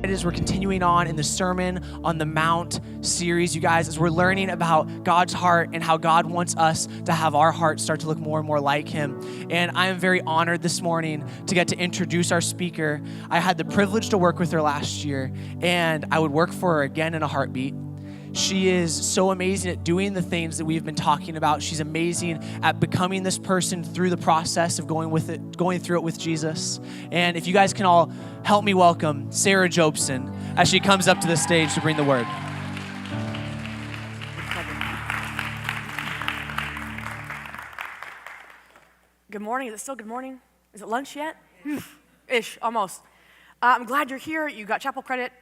As we're continuing on in the Sermon on the Mount series, you guys, as we're learning about God's heart and how God wants us to have our hearts start to look more and more like Him. And I am very honored this morning to get to introduce our speaker. I had the privilege to work with her last year, and I would work for her again in a heartbeat. She is so amazing at doing the things that we've been talking about. She's amazing at becoming this person through the process of going through it with Jesus. And if you guys can all help me welcome Sarah Jobson as she comes up to the stage to bring the word. Good morning. Is it still good morning? Is it lunch yet? Ish, almost. I'm glad you're here. You got chapel credit.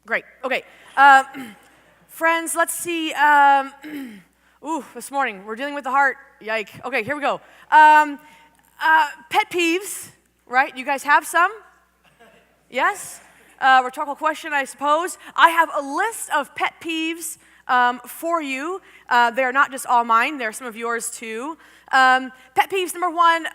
Great. Okay. Friends, let's see. This morning, we're dealing with the heart. Yike. Okay, here we go. Pet peeves, right? You guys have some? Yes? Rhetorical question, I suppose. I have a list of pet peeves for you. They're not just all mine. They're some of yours, too. Pet peeves, number one,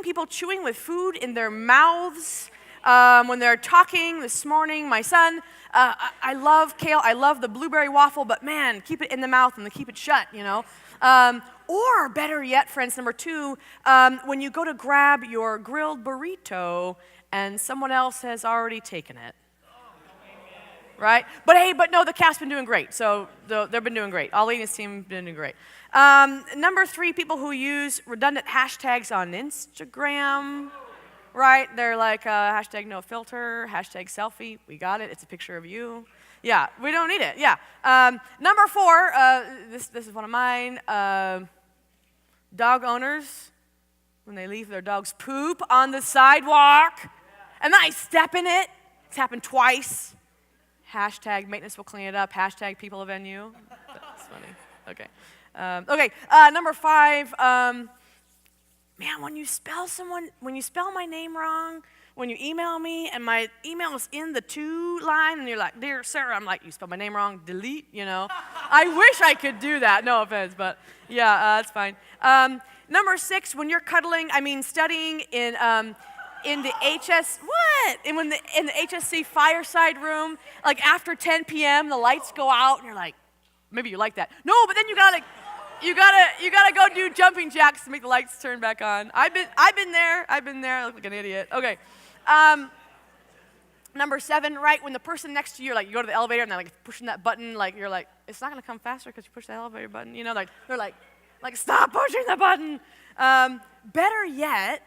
people chewing with food in their mouths. When they're talking this morning, my son, I love kale, I love the blueberry waffle, but man, keep it in the mouth and keep it shut, you know. Or better yet, friends, number two, when you go to grab your grilled burrito and someone else has already taken it. Right? But no, the cast's been doing great. So they've been doing great. Ollie and his team have been doing great. Number three, people who use redundant hashtags on Instagram. Right? They're like hashtag no filter, hashtag selfie. We got it. It's a picture of you. Yeah, we don't need it. Yeah. Number four, this is one of mine. Dog owners, when they leave their dog's poop on the sidewalk, and then I step in it. It's happened twice. Hashtag maintenance will clean it up. Hashtag people of NU. That's funny. Okay. Number five. Man, when you spell my name wrong, when you email me and my email is in the to line and you're like, dear Sarah, I'm like, you spelled my name wrong, delete, you know. I wish I could do that, no offense, but yeah, that's fine. Number six, when you're studying in the in the HSC fireside room, like after 10 p.m., the lights go out and you're like, maybe you like that. No, but then you gotta go do jumping jacks to make the lights turn back on. I've been there. I look like an idiot. Okay. Number seven, right, when the person next to you, like you go to the elevator and they're like pushing that button, like you're like, it's not gonna come faster because you push the elevator button. You know, like they're like stop pushing the button. Better yet,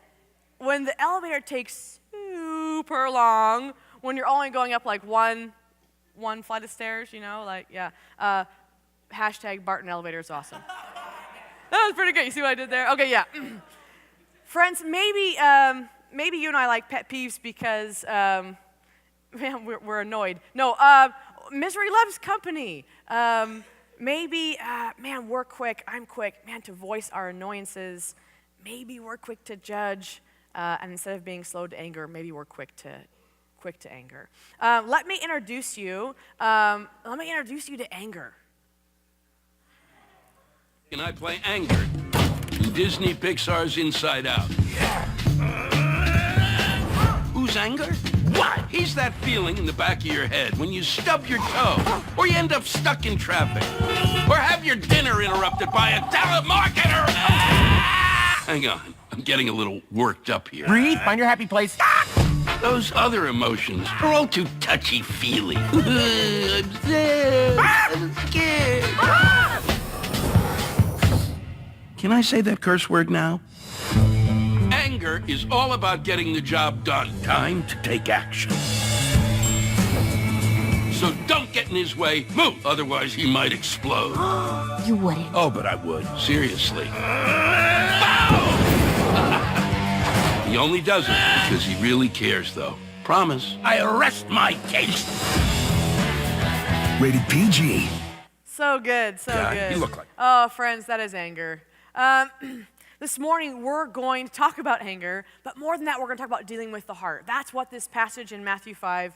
when the elevator takes super long, when you're only going up like one flight of stairs, you know, like yeah. Hashtag Barton elevator is awesome. That was pretty good. You see what I did there? Okay, yeah. Friends, maybe you and I like pet peeves because, we're annoyed. No, misery loves company. Maybe, we're quick, I'm quick, to voice our annoyances. Maybe we're quick to judge, and instead of being slow to anger, maybe we're quick to anger. Let me introduce you to anger. And I play anger in Disney Pixar's Inside Out. Who's anger? What? He's that feeling in the back of your head when you stub your toe, or you end up stuck in traffic, or have your dinner interrupted by a telemarketer. Hang on, I'm getting a little worked up here. Breathe, find your happy place. Those other emotions are all too touchy-feely. I'm sad. I'm scared. Can I say that curse word now? Anger is all about getting the job done. Time to take action. So don't get in his way. Move, otherwise he might explode. You wouldn't. Oh, but I would. Seriously. He only does it because he really cares, though. Promise. I arrest my case. Rated PG. So good, so good. You look like... Oh, friends, that is anger. This morning, we're going to talk about anger, but more than that, we're going to talk about dealing with the heart. That's what this passage in Matthew 5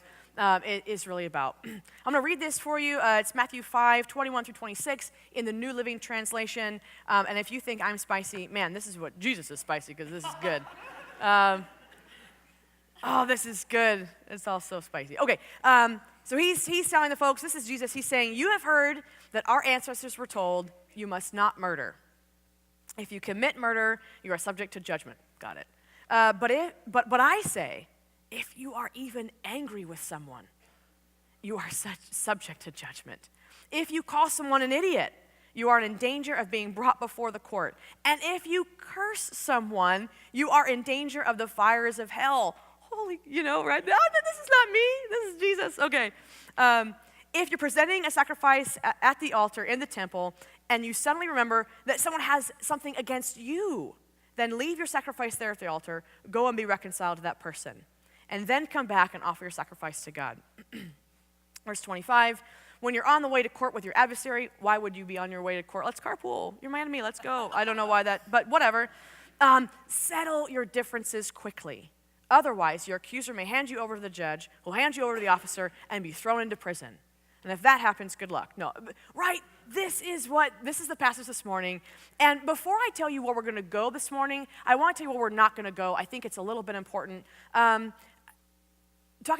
is really about. I'm going to read this for you. It's Matthew 5, 21 through 26 in the New Living Translation. And if you think I'm spicy, man, this is what Jesus is spicy because this is good. Oh, this is good. It's all so spicy. Okay, so he's telling the folks, this is Jesus. He's saying, you have heard that our ancestors were told, you must not murder. If you commit murder, you are subject to judgment. Got it. But I say, if you are even angry with someone, you are subject to judgment. If you call someone an idiot, you are in danger of being brought before the court. And if you curse someone, you are in danger of the fires of hell. Holy, right? No, this is not me. This is Jesus. Okay. If you're presenting a sacrifice at the altar in the temple, and you suddenly remember that someone has something against you, then leave your sacrifice there at the altar, go and be reconciled to that person, and then come back and offer your sacrifice to God. Verse 25, when you're on the way to court with your adversary, why would you be on your way to court? Let's carpool. You're my enemy. Let's go. I don't know why that, but whatever. Settle your differences quickly. Otherwise, your accuser may hand you over to the judge, who'll hand you over to the officer, and be thrown into prison. And if that happens, good luck. No, right? This is the passage this morning. And before I tell you where we're going to go this morning, I want to tell you where we're not going to go. I think it's a little bit important. Talking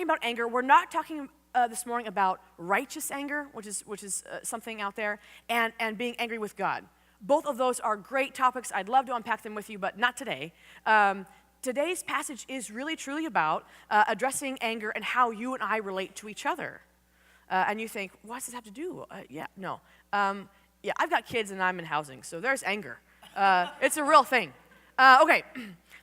about anger, we're not talking this morning about righteous anger, which is something out there, and being angry with God. Both of those are great topics. I'd love to unpack them with you, but not today. Today's passage is really, truly about addressing anger and how you and I relate to each other. And you think, what does this have to do? No. I've got kids and I'm in housing, so there's anger. It's a real thing. Okay,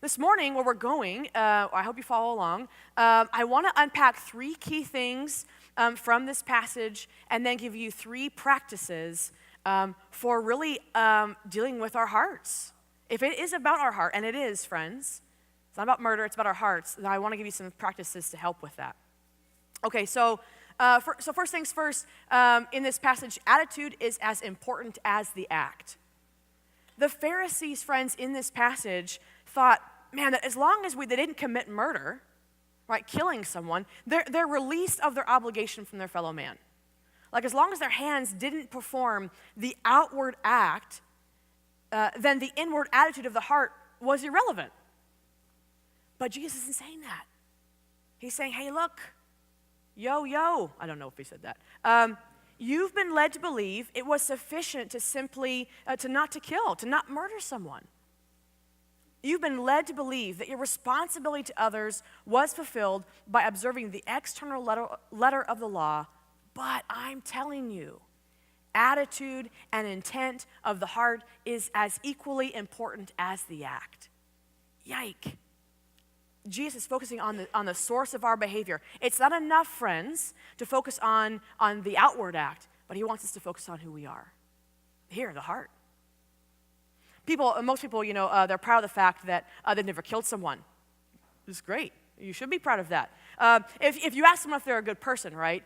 this morning where we're going, I hope you follow along, I want to unpack 3 key things from this passage and then give you 3 practices for really dealing with our hearts. If it is about our heart, and it is, friends, it's not about murder, it's about our hearts, then I want to give you some practices to help with that. Okay, so first things first, in this passage, attitude is as important as the act. The Pharisees, friends, in this passage thought, man, that as long as they didn't commit murder, right, killing someone, they're released of their obligation from their fellow man. Like as long as their hands didn't perform the outward act, then the inward attitude of the heart was irrelevant. But Jesus isn't saying that. He's saying, hey, look, yo, I don't know if he said that. You've been led to believe it was sufficient to simply, to not to kill, to not murder someone. You've been led to believe that your responsibility to others was fulfilled by observing the external letter of the law, but I'm telling you, attitude and intent of the heart is as equally important as the act. Yike. Jesus is focusing on the source of our behavior. It's not enough, friends, to focus on the outward act, but he wants us to focus on who we are. Here, the heart. Most people, they're proud of the fact that they've never killed someone. It's great. You should be proud of that. If you ask someone if they're a good person, right?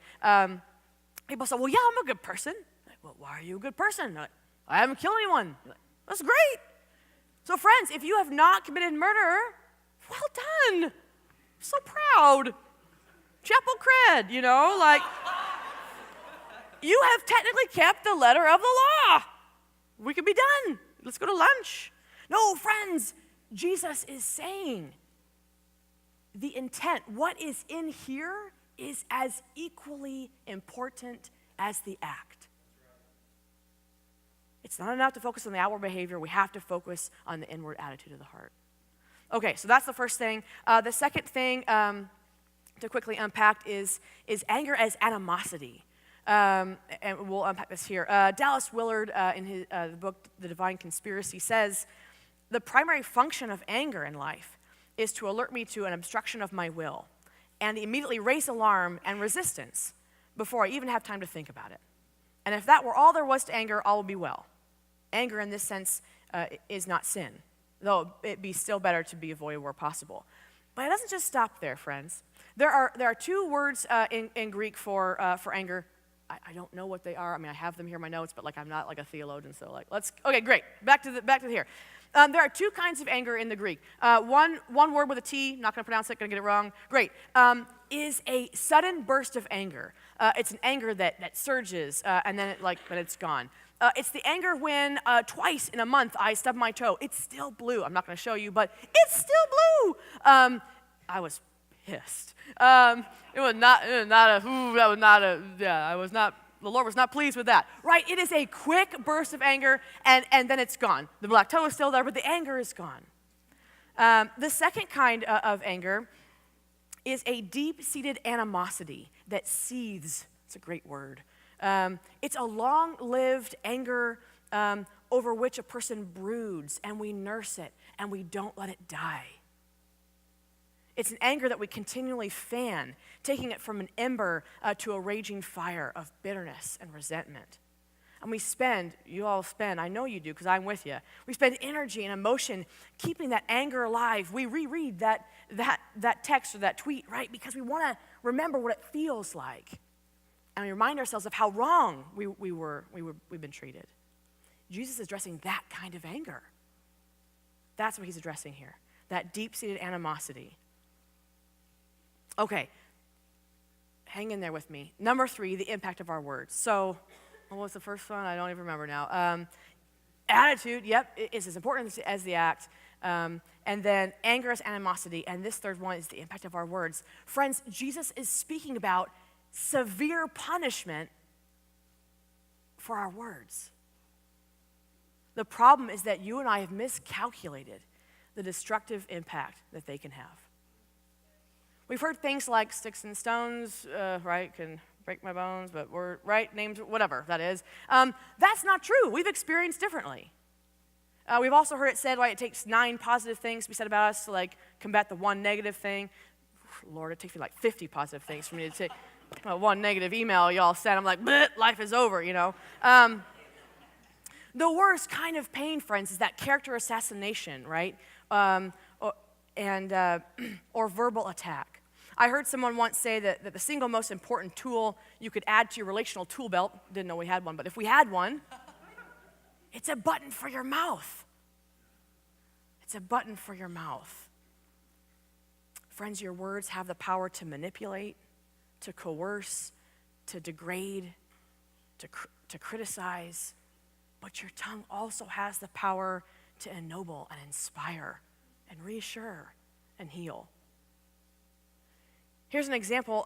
People say, well, yeah, I'm a good person. Like, well, why are you a good person? Like, I haven't killed anyone. Like, that's great. So, friends, if you have not committed murder, well done. So proud. Chapel cred, like you have technically kept the letter of the law. We could be done. Let's go to lunch. No, friends, Jesus is saying the intent, what is in here, is as equally important as the act. It's not enough to focus on the outward behavior. We have to focus on the inward attitude of the heart. Okay, so that's the first thing. The second thing to quickly unpack is anger as animosity. And we'll unpack this here. Dallas Willard, in his the book, The Divine Conspiracy, says, the primary function of anger in life is to alert me to an obstruction of my will and immediately raise alarm and resistance before I even have time to think about it. And if that were all there was to anger, all would be well. Anger in this sense is not sin, though it'd be still better to be avoided where possible. But it doesn't just stop there, friends. There are 2 words in Greek for anger. I don't know what they are. I mean, I have them here in my notes, but I'm not a theologian, so okay, great. Back to here. There are 2 kinds of anger in the Greek. One word with a T, not going to pronounce it, going to get it wrong. Great. Is a sudden burst of anger. It's an anger that surges and then it's gone. It's the anger when twice in a month I stub my toe. It's still blue. I'm not going to show you, but it's still blue. I was pissed. It was not a, ooh, that was not a, yeah, I was not, the Lord was not pleased with that, right? It is a quick burst of anger, and then it's gone. The black toe is still there, but the anger is gone. The second kind of anger is a deep-seated animosity that seethes. It's a great word. It's a long-lived anger over which a person broods, and we nurse it, and we don't let it die. It's an anger that we continually fan, taking it from an ember to a raging fire of bitterness and resentment. And we spend, you all spend, I know you do because I'm with you, we spend energy and emotion keeping that anger alive. We reread that text or that tweet, right, because we want to remember what it feels like. And we remind ourselves of how wrong we've been treated. Jesus is addressing that kind of anger. That's what he's addressing here, that deep-seated animosity. Okay, hang in there with me. Number 3, the impact of our words. So, what was the first one? I don't even remember now. Attitude, yep, is as important as the act. And then anger is animosity. And this third one is the impact of our words. Friends, Jesus is speaking about severe punishment for our words. The problem is that you and I have miscalculated the destructive impact that they can have. We've heard things like sticks and stones, right, can break my bones, but we're, right, names, whatever that is. That's not true. We've experienced differently. We've also heard it said, right, it takes 9 positive things to be said about us to, like, combat the 1 negative thing. Lord, it takes me like 50 positive things for me to take 1 negative email y'all sent. I'm like, life is over, you know. The worst kind of pain, friends, is that character assassination, right, or verbal attack. I heard someone once say that the single most important tool you could add to your relational tool belt, didn't know we had one, but if we had one, it's a button for your mouth. It's a button for your mouth. Friends, your words have the power to manipulate, to coerce, to degrade, to criticize, but your tongue also has the power to ennoble and inspire and reassure and heal. Here's an example.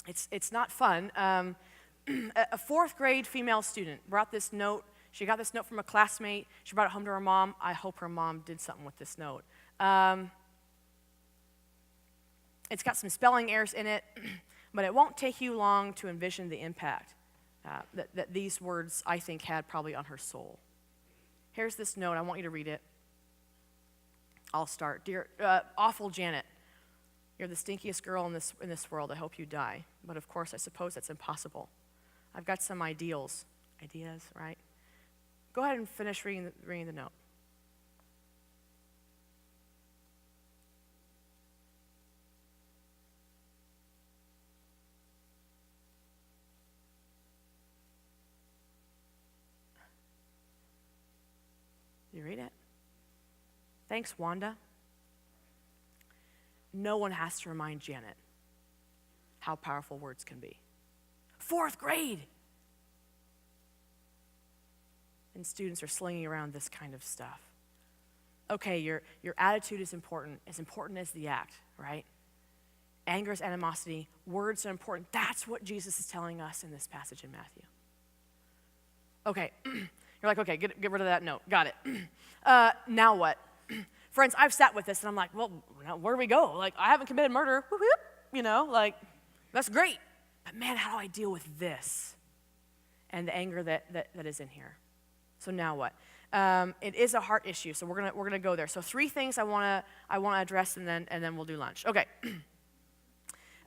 It's not fun. A 4th grade female student brought this note. She got this note from a classmate. She brought it home to her mom. I hope her mom did something with this note. It's got some spelling errors in it, but it won't take you long to envision the impact that these words, I think, had probably on her soul. Here's this note. I want you to read it. I'll start. Dear, awful Janet, you're the stinkiest girl in this world. I hope you die. But of course, I suppose that's impossible. I've got some ideas, right? Go ahead and finish reading the note. You read it? Thanks, Wanda. No one has to remind Janet how powerful words can be. 4th grade. And students are slinging around this kind of stuff. Okay, your attitude is important as the act, right? Anger is animosity. Words are important. That's what Jesus is telling us in this passage in Matthew. Okay, you're like, okay, get rid of that note. Got it. Now what? Friends, I've sat with this, and I'm like, well, where do we go? Like, I haven't committed murder. You know, like, that's great. But man, how do I deal with this? And the anger that is in here. So now what? It is a heart issue, so we're gonna go there. So 3 things I wanna address, and then we'll do lunch. Okay.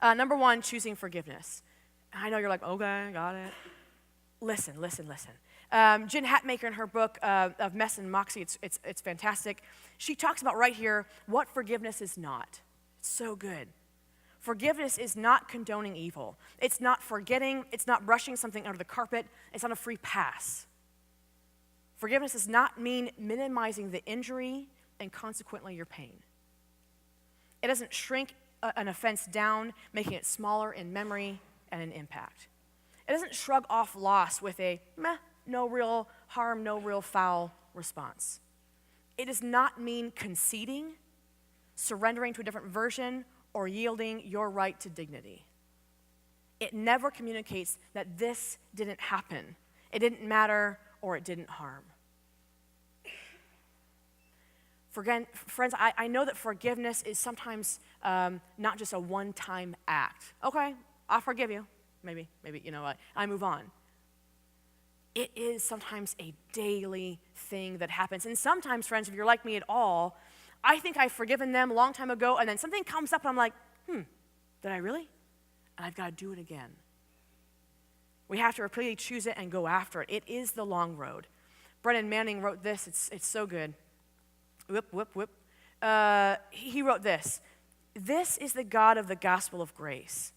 Number 1, choosing forgiveness. I know you're like, okay, got it. Listen. Jen Hatmaker, in her book of Mess and Moxie, it's fantastic. She talks about right here what forgiveness is not. It's so good. Forgiveness is not condoning evil. It's not forgetting. It's not brushing something under the carpet. It's not a free pass. Forgiveness does not mean minimizing the injury and consequently your pain. It doesn't shrink an offense down, making it smaller in memory and in impact. It doesn't shrug off loss with a meh, no real harm, no real foul response. It does not mean conceding, surrendering to a different version, or yielding your right to dignity. It never communicates that this didn't happen, it didn't matter, or it didn't harm. Friends, I know that forgiveness is sometimes not just a one-time act. Okay, I'll forgive you. Maybe, you know what, I move on. It is sometimes a daily thing that happens. And sometimes, friends, if you're like me at all, I think I've forgiven them a long time ago, and then something comes up, and I'm like, did I really? And I've got to do it again. We have to repeatedly choose it and go after it. It is the long road. Brennan Manning wrote this. It's so good. Whip. He wrote this. This is the God of the gospel of grace,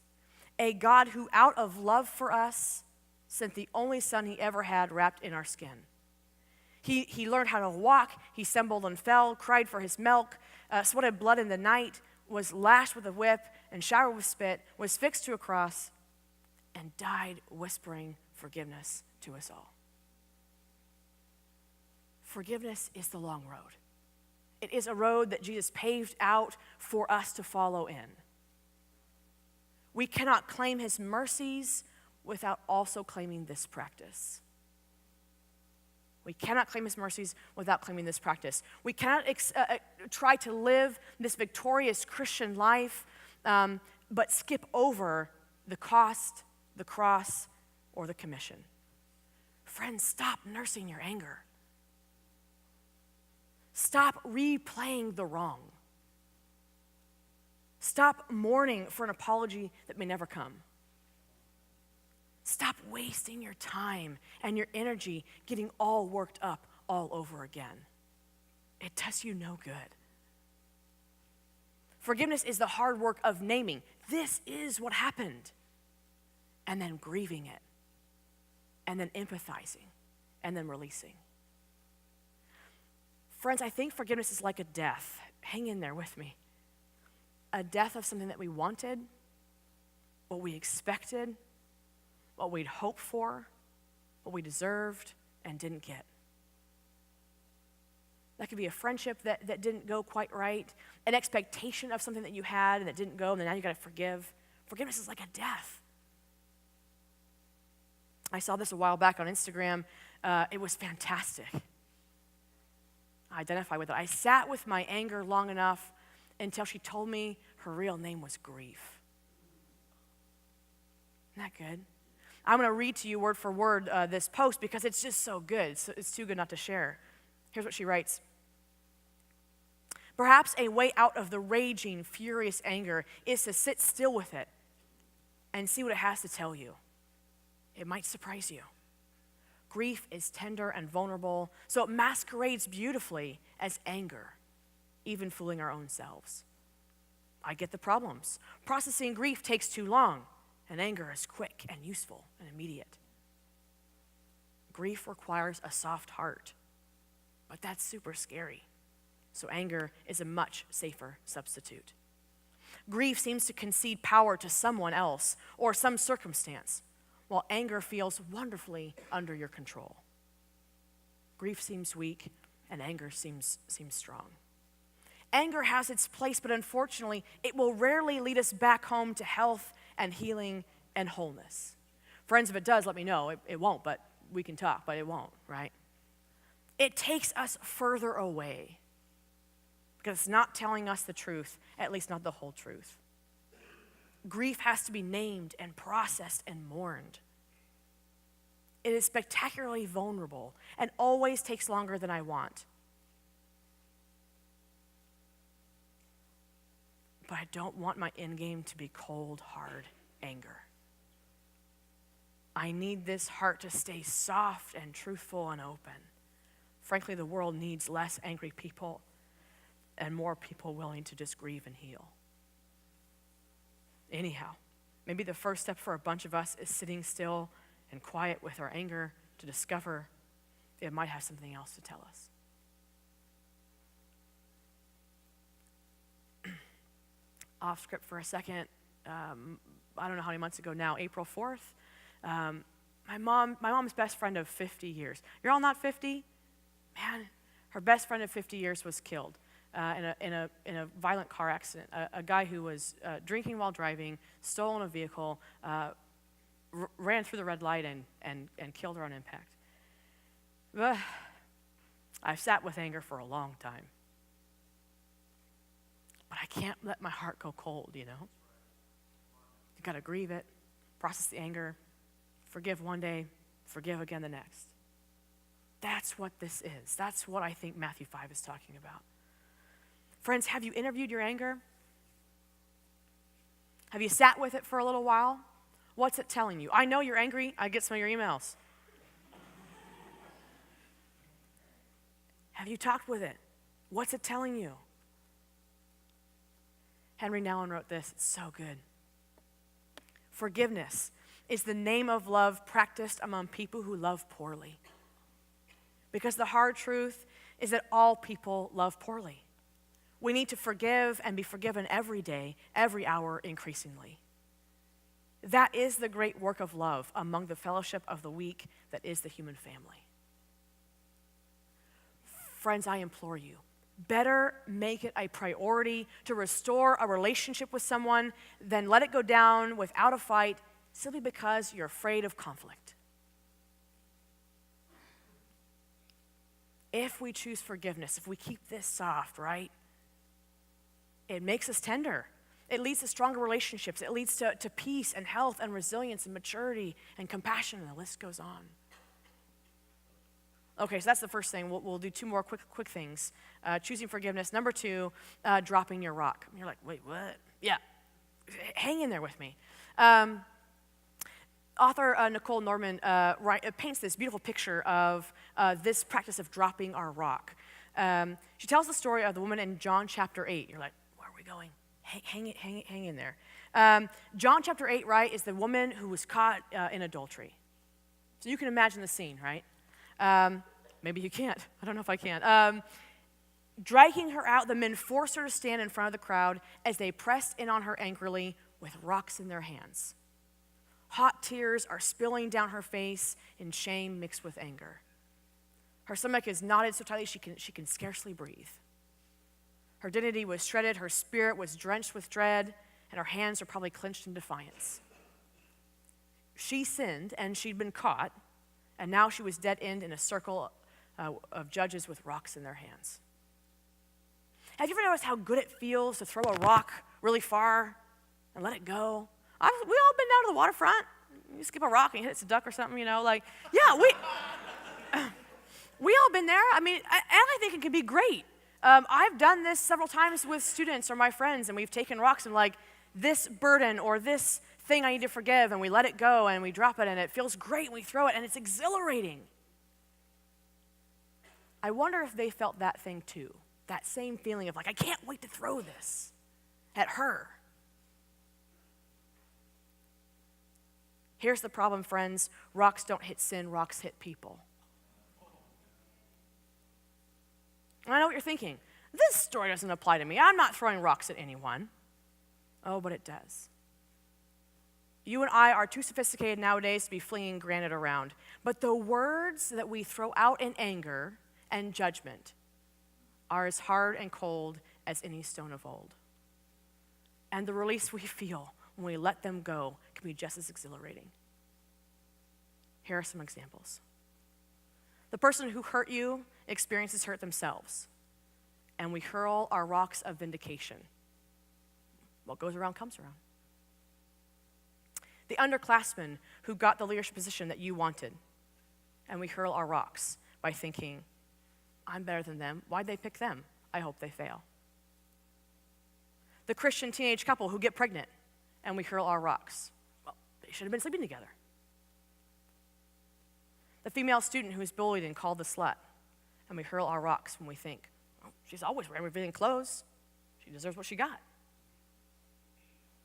a God who, out of love for us, sent the only son he ever had wrapped in our skin. He learned how to walk. He stumbled and fell, cried for his milk, sweated blood in the night, was lashed with a whip and showered with spit, was fixed to a cross, and died whispering forgiveness to us all. Forgiveness is the long road. It is a road that Jesus paved out for us to follow in. We cannot claim his mercies without also claiming this practice. We cannot claim his mercies without claiming this practice. We cannot try to live this victorious Christian life, but skip over the cost, the cross, or the commission. Friends, stop nursing your anger. Stop replaying the wrong. Stop mourning for an apology that may never come. Stop wasting your time and your energy getting all worked up all over again. It does you no good. Forgiveness is the hard work of naming, this is what happened, and then grieving it, and then empathizing, and then releasing. Friends, I think forgiveness is like a death. Hang in there with me. A death of something that we wanted, what we expected, what we'd hoped for, what we deserved and didn't get. That could be a friendship that didn't go quite right, an expectation of something that you had and that didn't go, and then now you got to forgive. Forgiveness is like a death. I saw this a while back on Instagram. It was fantastic. I identify with it. I sat with my anger long enough until she told me her real name was grief. Isn't that good? I'm going to read to you word for word this post because it's just so good. It's too good not to share. Here's what she writes. Perhaps a way out of the raging, furious anger is to sit still with it and see what it has to tell you. It might surprise you. Grief is tender and vulnerable, so it masquerades beautifully as anger, even fooling our own selves. I get the problems. Processing grief takes too long, and anger is quick and useful and immediate. Grief requires a soft heart, but that's super scary. So anger is a much safer substitute. Grief seems to concede power to someone else or some circumstance, while anger feels wonderfully under your control. Grief seems weak, and anger seems strong. Anger has its place, but unfortunately, it will rarely lead us back home to health and healing and wholeness. Friends, if it does, let me know. It won't, but we can talk, but it won't, right? It takes us further away because it's not telling us the truth, at least not the whole truth. Grief has to be named and processed and mourned. It is spectacularly vulnerable and always takes longer than I want. But I don't want my end game to be cold, hard anger. I need this heart to stay soft and truthful and open. Frankly, the world needs less angry people and more people willing to just grieve and heal. Anyhow, maybe the first step for a bunch of us is sitting still and quiet with our anger to discover it might have something else to tell us. Off script for a second. I don't know how many months ago now, April 4th. My mom's best friend of 50 years. You're all not 50? Man, her best friend of 50 years was killed. in a violent car accident. A guy who was drinking while driving, stolen a vehicle, ran through the red light and killed her on impact. I've sat with anger for a long time. But I can't let my heart go cold, you know? You gotta grieve it, process the anger, forgive one day, forgive again the next. That's what this is. That's what I think Matthew 5 is talking about. Friends, have you interviewed your anger? Have you sat with it for a little while? What's it telling you? I know you're angry. I get some of your emails. Have you talked with it? What's it telling you? Henry Nouwen wrote this. It's so good. Forgiveness is the name of love practiced among people who love poorly. Because the hard truth is that all people love poorly. We need to forgive and be forgiven every day, every hour, increasingly. That is the great work of love among the fellowship of the weak that is the human family. Friends, I implore you, better make it a priority to restore a relationship with someone than let it go down without a fight simply because you're afraid of conflict. If we choose forgiveness, if we keep this soft, right, it makes us tender. It leads to stronger relationships. It leads to peace and health and resilience and maturity and compassion, and the list goes on. Okay, so that's the first thing. We'll do two more quick things. Choosing forgiveness. Number 2, dropping your rock. You're like, wait, what? Yeah, hang in there with me. Author Nicole Norman paints this beautiful picture of this practice of dropping our rock. She tells the story of the woman in John chapter 8. You're like, where are we going? Hang in there. John chapter 8, right, is the woman who was caught in adultery. So you can imagine the scene, right? Maybe you can't. I don't know if I can. Dragging her out, the men forced her to stand in front of the crowd as they pressed in on her angrily with rocks in their hands. Hot tears are spilling down her face in shame mixed with anger. Her stomach is knotted so tightly she can scarcely breathe. Her dignity was shredded, her spirit was drenched with dread, and her hands are probably clenched in defiance. She sinned, and she'd been caught, and now she was dead-end in a circle of judges with rocks in their hands. Have you ever noticed how good it feels to throw a rock really far and let it go? We all been down to the waterfront. You skip a rock and you hit it's a duck or something, you know, like, yeah, we all been there. I mean, and I think it can be great. I've done this several times with students or my friends, and we've taken rocks and like, this burden or this thing I need to forgive, and we let it go and we drop it, and it feels great, and we throw it, and it's exhilarating. I wonder if they felt that thing too, that same feeling of like, I can't wait to throw this at her. Here's the problem, friends. Rocks don't hit sin, rocks hit people. And I know what you're thinking. This story doesn't apply to me. I'm not throwing rocks at anyone. Oh, but it does. You and I are too sophisticated nowadays to be flinging granite around. But the words that we throw out in anger and judgment are as hard and cold as any stone of old. And the release we feel when we let them go can be just as exhilarating. Here are some examples. The person who hurt you experiences hurt themselves, and we hurl our rocks of vindication. What goes around comes around. The underclassmen who got the leadership position that you wanted, and we hurl our rocks by thinking, I'm better than them. Why'd they pick them? I hope they fail. The Christian teenage couple who get pregnant, and we hurl our rocks. Well, they should have been sleeping together. The female student who is bullied and called the slut, and we hurl our rocks when we think, oh, she's always wearing everything clothes. She deserves what she got.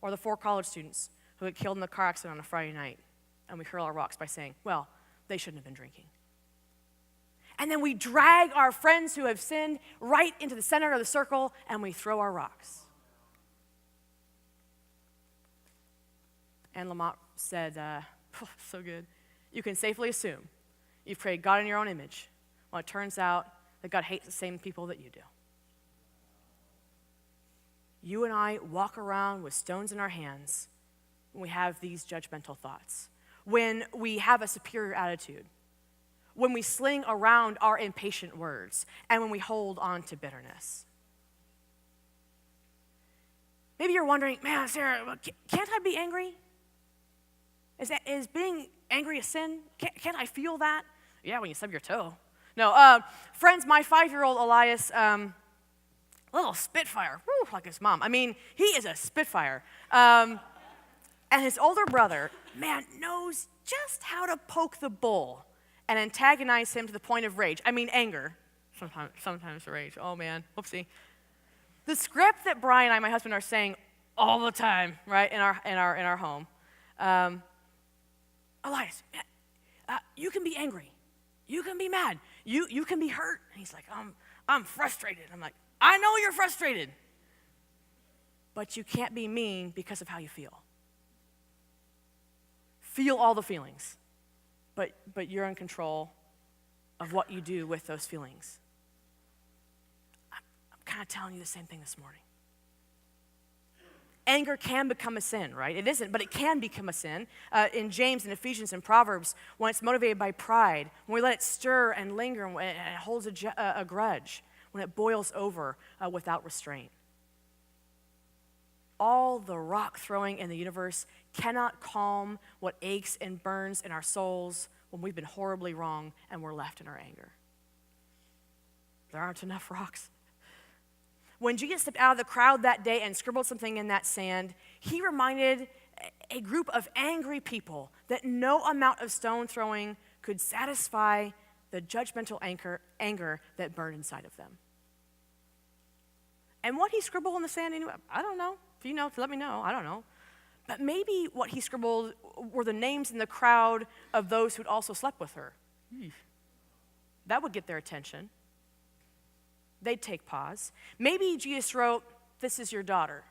Or the 4 college students who get killed in a car accident on a Friday night, and we hurl our rocks by saying, well, they shouldn't have been drinking. And then we drag our friends who have sinned right into the center of the circle, and we throw our rocks. Anne Lamott said, so good, you can safely assume you've created God in your own image. Well, it turns out that God hates the same people that you do. you and I walk around with stones in our hands when we have these judgmental thoughts, when we have a superior attitude, when we sling around our impatient words, and when we hold on to bitterness. Maybe you're wondering, man, Sarah, can't I be angry? Is being angry a sin? Can't I feel that? Yeah, when you stub your toe. No, friends, my 5-year-old Elias, little spitfire, like his mom. I mean, he is a spitfire. And his older brother, man, knows just how to poke the bull and antagonize him to the point of rage. I mean, anger. Sometimes rage. Oh, man, whoopsie. The script that Brian and I, my husband, are saying all the time, right, in our home. Elias, you can be angry. You can be mad. You can be hurt. And he's like, I'm frustrated. I'm like, I know you're frustrated. But you can't be mean because of how you feel. Feel all the feelings. But you're in control of what you do with those feelings. I'm kind of telling you the same thing this morning. Anger can become a sin, right? It isn't, but it can become a sin. In James and Ephesians and Proverbs, when it's motivated by pride, when we let it stir and linger and it holds a grudge, when it boils over without restraint. All the rock throwing in the universe cannot calm what aches and burns in our souls when we've been horribly wrong and we're left in our anger. There aren't enough rocks. When Jesus stepped out of the crowd that day and scribbled something in that sand, he reminded a group of angry people that no amount of stone throwing could satisfy the judgmental anger that burned inside of them. And what he scribbled on the sand, I don't know. If you know, let me know. I don't know. But maybe what he scribbled were the names in the crowd of those who'd also slept with her. That would get their attention. They'd take pause. Maybe Jesus wrote, "This is your daughter."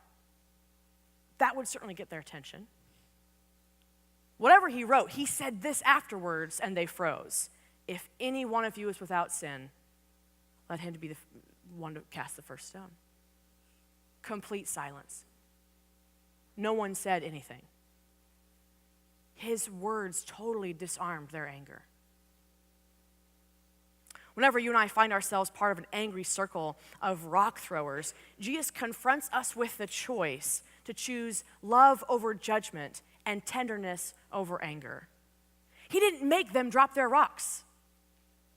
That would certainly get their attention. Whatever he wrote, he said this afterwards, and they froze. "If any one of you is without sin, let him be the one to cast the first stone." Complete silence. No one said anything. His words totally disarmed their anger. Whenever you and I find ourselves part of an angry circle of rock throwers, Jesus confronts us with the choice to choose love over judgment and tenderness over anger. He didn't make them drop their rocks.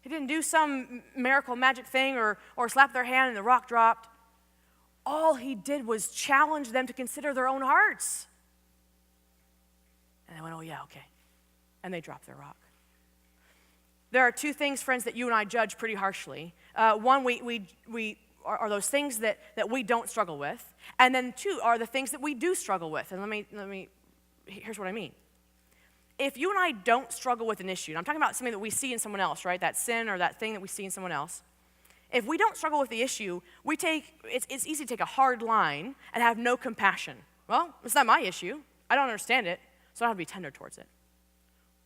He didn't do some miracle magic thing or slap their hand and the rock dropped. All he did was challenge them to consider their own hearts. And they went, "Oh yeah, okay." And they dropped their rock. There are two things, friends, that you and I judge pretty harshly. One, we are those things that we don't struggle with. And then two are the things that we do struggle with. And here's what I mean. If you and I don't struggle with an issue, and I'm talking about something that we see in someone else, right? That sin or that thing that we see in someone else. If we don't struggle with the issue, it's easy to take a hard line and have no compassion. Well, it's not my issue. I don't understand it, so I don't have to be tender towards it.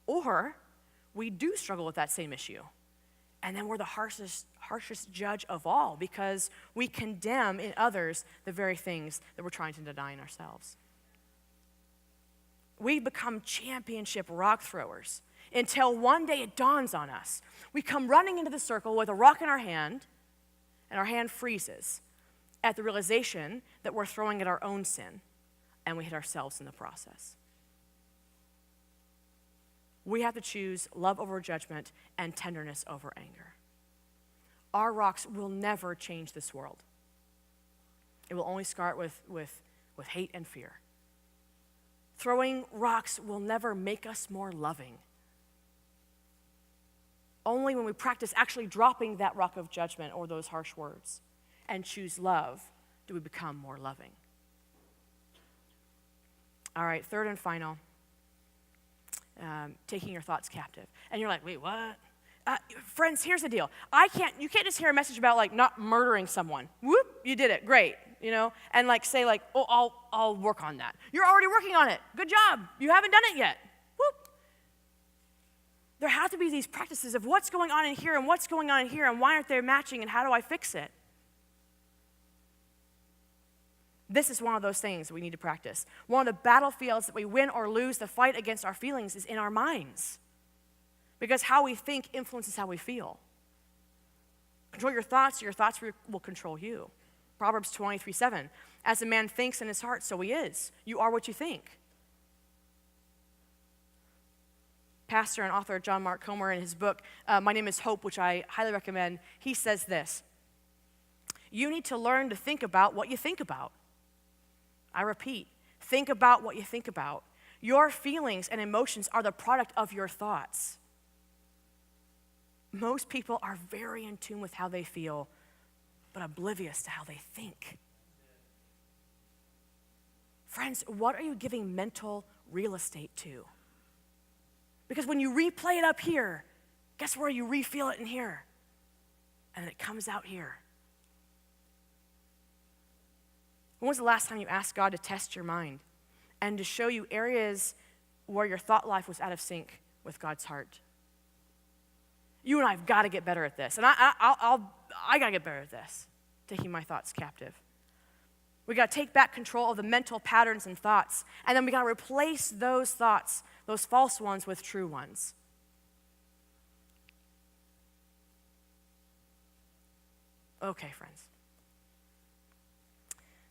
Or we do struggle with that same issue, and then we're the harshest judge of all because we condemn in others the very things that we're trying to deny in ourselves. We become championship rock throwers until one day it dawns on us. We come running into the circle with a rock in our hand, and our hand freezes at the realization that we're throwing at our own sin, and we hit ourselves in the process. We have to choose love over judgment and tenderness over anger. Our rocks will never change this world. It will only start with hate and fear. Throwing rocks will never make us more loving. Only when we practice actually dropping that rock of judgment or those harsh words and choose love do we become more loving. All right, third and final. Taking your thoughts captive. And you're like, wait, what? Friends, here's the deal. You can't just hear a message about like not murdering someone. Whoop, you did it, great, and like say like, oh, I'll work on that. You're already working on it. Good job. You haven't done it yet. Whoop. There have to be these practices of what's going on in here and what's going on in here and why aren't they matching and how do I fix it? This is one of those things we need to practice. One of the battlefields that we win or lose the fight against our feelings is in our minds. Because how we think influences how we feel. Control your thoughts will control you. Proverbs 23:7. As a man thinks in his heart, so he is. You are what you think. Pastor and author John Mark Comer, in his book, My Name is Hope, which I highly recommend, he says this: you need to learn to think about what you think about. I repeat, think about what you think about. Your feelings and emotions are the product of your thoughts. Most people are very in tune with how they feel, but oblivious to how they think. Friends, what are you giving mental real estate to? Because when you replay it up here, guess where you re-feel it in here? And it comes out here. When was the last time you asked God to test your mind and to show you areas where your thought life was out of sync with God's heart? You and I have got to get better at this. And I got to get better at this, taking my thoughts captive. We got to take back control of the mental patterns and thoughts, and then we got to replace those thoughts, those false ones, with true ones. Okay, friends.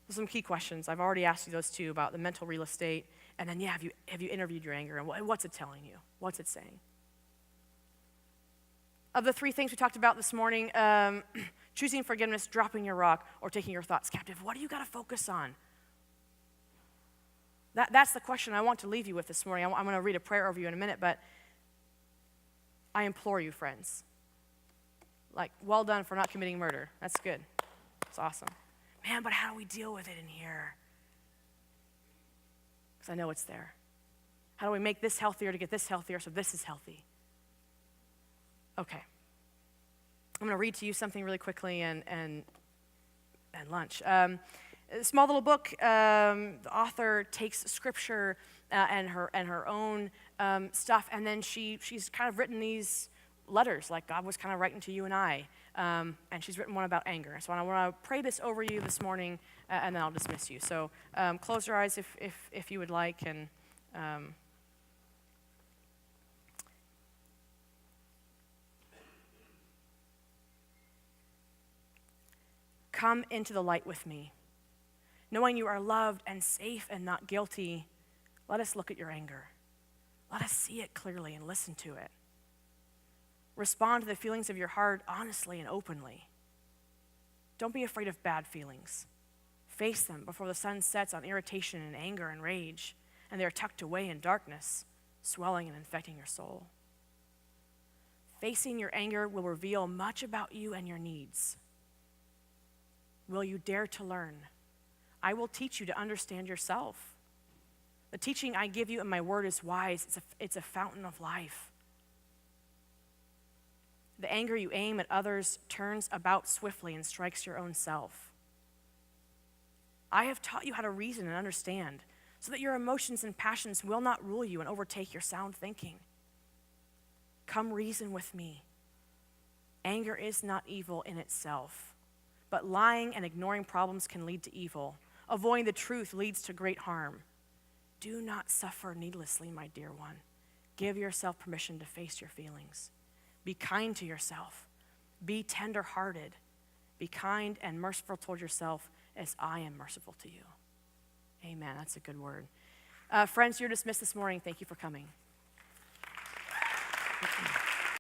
Some key questions. I've already asked you those two about the mental real estate, and then have you interviewed your anger, and what's it telling you? What's it saying? Of the three things we talked about this morning, choosing forgiveness, dropping your rock, or taking your thoughts captive, what do you got to focus on? That's the question I want to leave you with this morning. I'm going to read a prayer over you in a minute, but I implore you, friends, well done for not committing murder. That's good. It's awesome. Man, but how do we deal with it in here? Because I know it's there. How do we make this healthier to get this healthier so this is healthy? Okay. I'm going to read to you something really quickly and lunch. A small little book. The author takes scripture and her own stuff, and then she's kind of written these letters like God was kind of writing to you and I. And she's written one about anger. So I want to pray this over you this morning, and then I'll dismiss you. So close your eyes if you would like, and come into the light with me. Knowing you are loved and safe and not guilty, let us look at your anger. Let us see it clearly and listen to it. Respond to the feelings of your heart honestly and openly. Don't be afraid of bad feelings. Face them before the sun sets on irritation and anger and rage, and they are tucked away in darkness, swelling and infecting your soul. Facing your anger will reveal much about you and your needs. Will you dare to learn? I will teach you to understand yourself. The teaching I give you in my word is wise. It's a fountain of life. The anger you aim at others turns about swiftly and strikes your own self. I have taught you how to reason and understand so that your emotions and passions will not rule you and overtake your sound thinking. Come reason with me. Anger is not evil in itself, but lying and ignoring problems can lead to evil. Avoiding the truth leads to great harm. Do not suffer needlessly, my dear one. Give yourself permission to face your feelings. Be kind to yourself. Be tender-hearted. Be kind and merciful toward yourself as I am merciful to you. Amen. That's a good word. Friends, you're dismissed this morning. Thank you for coming.